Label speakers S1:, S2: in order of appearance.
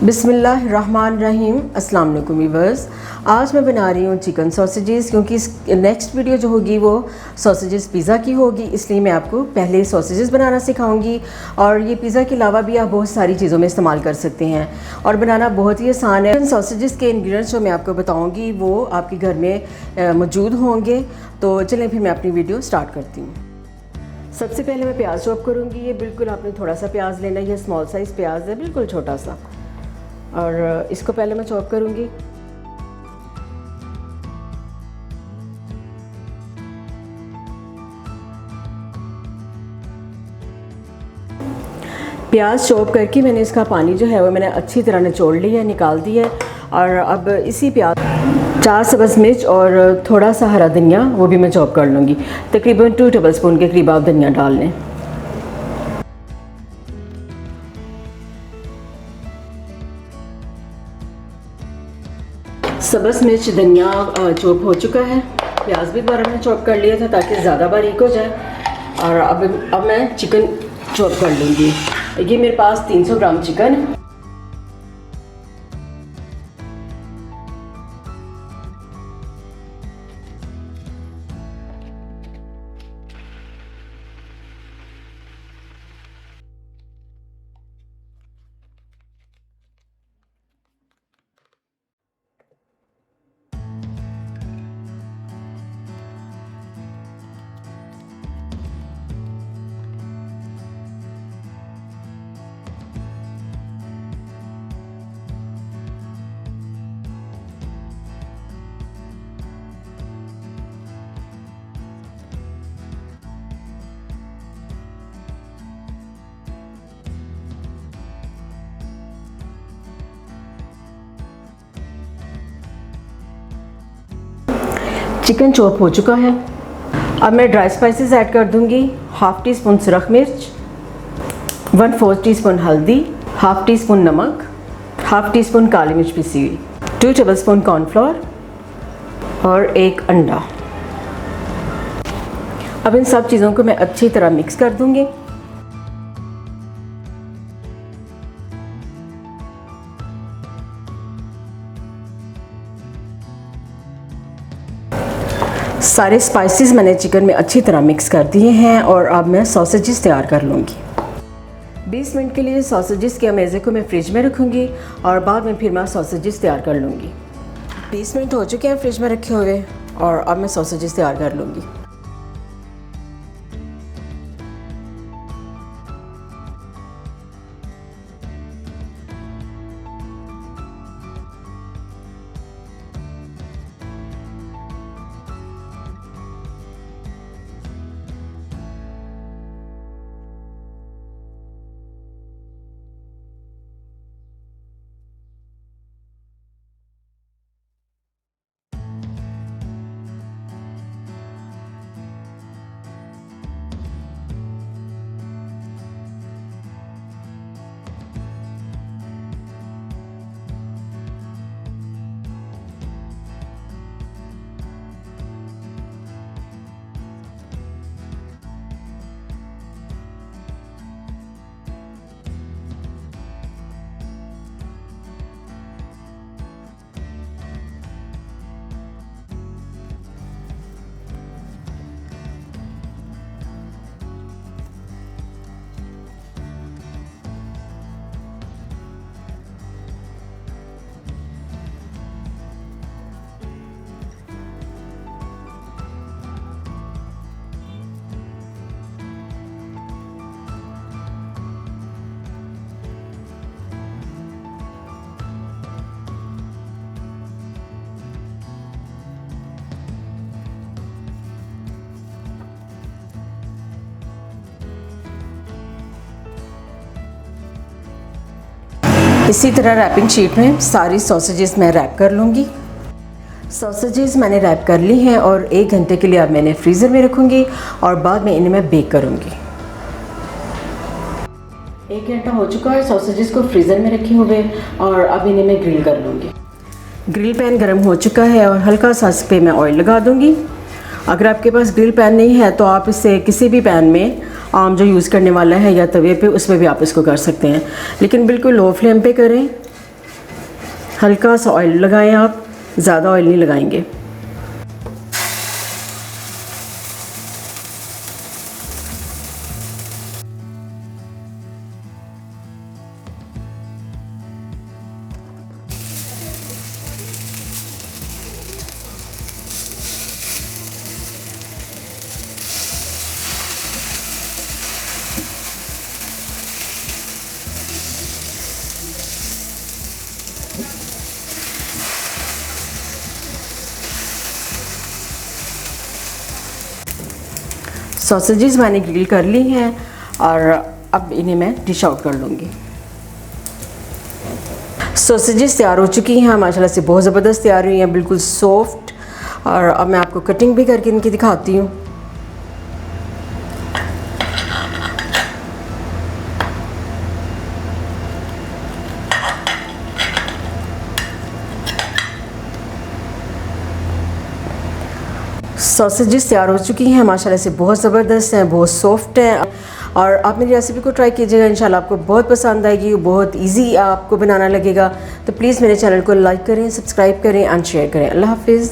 S1: बिस्मिल्लाहिर्रहमानिर्रहीम। अस्सलाम वालेकुम व्यूअर्स। आज मैं बना रही हूँ चिकन सॉसेजेस, क्योंकि इस नेक्स्ट वीडियो जो होगी वो सॉसेजेस पिज़्ज़ा की होगी, इसलिए मैं आपको पहले सॉसेजेस बनाना सिखाऊंगी। और ये पिज़्ज़ा के अलावा भी आप बहुत सारी चीज़ों में इस्तेमाल कर सकते हैं और बनाना बहुत ही आसान है। चिकन सॉसेजेस के इंग्रेडिएंट्स जो मैं आपको बताऊँगी वो आपके घर में मौजूद होंगे। तो चलें फिर मैं अपनी वीडियो स्टार्ट करती हूँ। सबसे पहले मैं प्याज चॉप करूँगी। ये बिल्कुल आपने थोड़ा सा प्याज लेना है, ये स्मॉल साइज़ प्याज है, बिल्कुल छोटा सा। और इसको पहले मैं चॉप करूँगी। प्याज चॉप करके मैंने इसका पानी जो है वो मैंने अच्छी तरह निचोड़ लिया है, निकाल दिया है। और अब इसी प्याज 4 सब्ज़ मिर्च और थोड़ा सा हरा धनिया वो भी मैं चॉप कर लूँगी। तकरीबन 2 टेबलस्पून के करीब आप धनिया डाल लें। सब्ज़ मिर्च धनिया चॉप हो चुका है। प्याज भी दोबारा मैंने चॉप कर लिया था ताकि ज़्यादा बारीक हो जाए। और अब मैं चिकन चॉप कर लूँगी। ये मेरे पास 300 ग्राम चिकन। चिकन चॉप हो चुका है। अब मैं ड्राई स्पाइसेस ऐड कर दूंगी। 1/2 टीस्पून सुरख मिर्च, 1/4 टीस्पून हल्दी, 1/2 टीस्पून नमक, 1/2 टीस्पून काली मिर्च पिसी हुई, 2 टेबलस्पून कॉर्नफ्लोर और 1 अंडा। अब इन सब चीज़ों को मैं अच्छी तरह मिक्स कर दूंगी। सारे स्पाइसेस मैंने चिकन में अच्छी तरह मिक्स कर दिए हैं और अब मैं सॉसेजेस तैयार कर लूँगी। 20 मिनट के लिए सॉसेजेस के अमेज़े को मैं फ्रिज में रखूँगी और बाद में फिर मैं सॉसेजेस तैयार कर लूँगी। 20 मिनट हो चुके हैं फ्रिज में रखे हुए और अब मैं सॉसेजेस तैयार कर लूँगी। इसी तरह रैपिंग शीट में सारी सॉसेजेस मैं रैप कर लूँगी। सॉसेजेस मैंने रैप कर ली हैं और 1 घंटे के लिए अब मैंने फ्रीज़र में रखूँगी और बाद में इन्हें मैं बेक करूँगी। 1 घंटा हो चुका है सॉसेजेस को फ्रीज़र में रखे हुए और अब इन्हें मैं ग्रिल कर लूँगी। ग्रिल पैन गर्म हो चुका है और हल्का सा इस पे मैं ऑयल लगा दूँगी। अगर आपके पास ग्रिल पैन नहीं है तो आप इसे किसी भी पैन में आम जो यूज़ करने वाला है या तवे पे, उसमें भी आप इसको कर सकते हैं, लेकिन बिल्कुल लो फ्लेम पे करें हल्का सा ऑयल लगाएं, आप ज़्यादा ऑयल नहीं लगाएंगे। सॉसेजेस मैंने ग्रिल कर ली हैं और अब इन्हें मैं डिश आउट कर लूँगी। सॉसेजेस तैयार हो चुकी हैं माशाल्लाह से, बहुत ज़बरदस्त तैयार हुई हैं, बिल्कुल सॉफ्ट। और अब मैं आपको कटिंग भी करके इनकी दिखाती हूँ। सॉसेजेस तैयार हो चुकी हैं माशाल्लाह से, बहुत ज़बरदस्त हैं, बहुत सॉफ्ट हैं। और आप मेरी रेसिपी को ट्राई कीजिएगा, इंशाल्लाह आपको बहुत पसंद आएगी, बहुत इजी आपको बनाना लगेगा। तो प्लीज़ मेरे चैनल को लाइक करें, सब्सक्राइब करें एंड शेयर करें। अल्लाह हाफिज़।